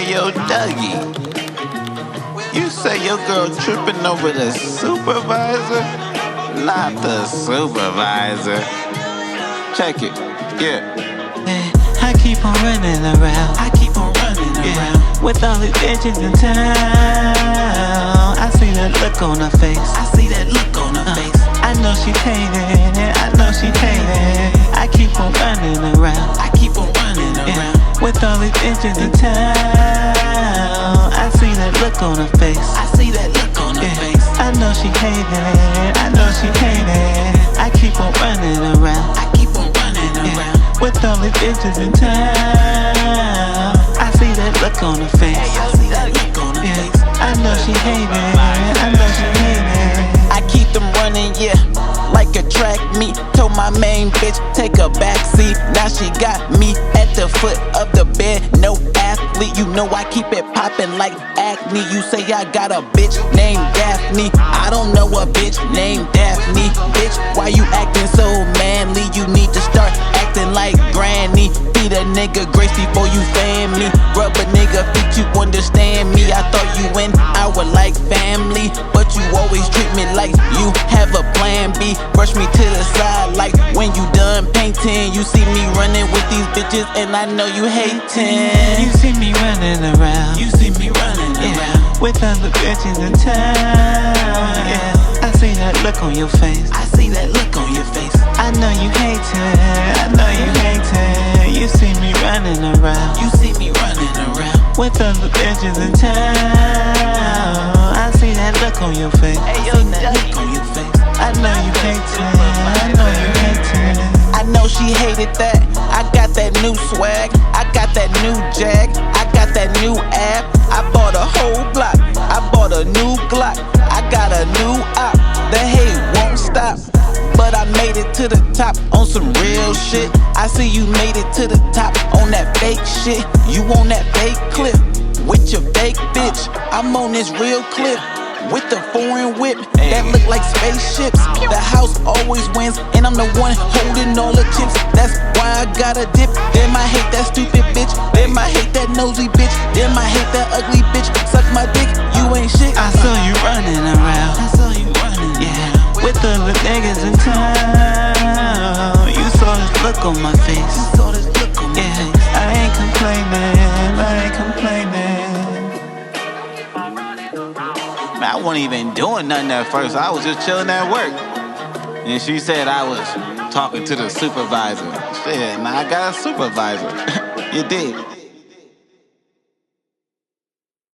Hey yo, Dougie, you say your girl tripping over the supervisor? Not the supervisor. Check it, yeah. I keep on running around. I keep on running around. With all these bitches in town. I see that look on her face. I see that look on her face. I know she hating. I know she hating. I keep on running around. I keep on running around. With all these bitches in town. I see that look on her face. I see that look on her face. I know she hating. I know she hating. I keep on running around. I keep on running around. With all the bitches in town. I see that look on her face. I see that look on her face. I know she hating. I know she hating. I keep them running, yeah, like a track meet. Told my main bitch, take a backseat. Now she got me at the foot of the bed. No athlete, you know I keep it poppin' like acne. You say I got a bitch named Daphne. I don't know a bitch named Daphne. Bitch, why you acting so manly? You need to start acting like granny. Feed a nigga grace before you fan me. Rub a nigga feet, you understand me. I thought you and I were like family, but you always treat me like you have a plan B. Brush me to the side like when you done painting. You see me running with these bitches and I know you hating. You see me running around. You see me running around with other bitches in town. Yeah, I see that look on your face. I see that look on your face. I know you hating. I know you hating. You see me running around. You see me running around with other bitches in town. I see that look on your face. Hey yo, that look on your face. I know you hating. I know you hating. I know she hated that. I got that new swag. I got that new jag. I got that new app. I bought a whole block. I bought a new Glock. I got a new op. The hate won't stop. But I made it to the top on some real shit. I see you made it to the top on that fake shit. You on that fake clip with your fake bitch. I'm on this real clip with the foreign whip that look like spaceships. The house always wins, and I'm the one holding all the chips. That's why I gotta dip. Them I hate that stupid bitch. Them I hate that nosy bitch. Them I hate that ugly bitch. Suck my dick, you ain't shit. I saw you running around. I saw you running, yeah, with other niggas in town. You saw this look on my face. You saw this look on my face. I ain't complaining. I ain't complaining. Man, I wasn't even doing nothing at first. I was just chilling at work. And she said I was talking to the supervisor. Shit, now I got a supervisor. You did.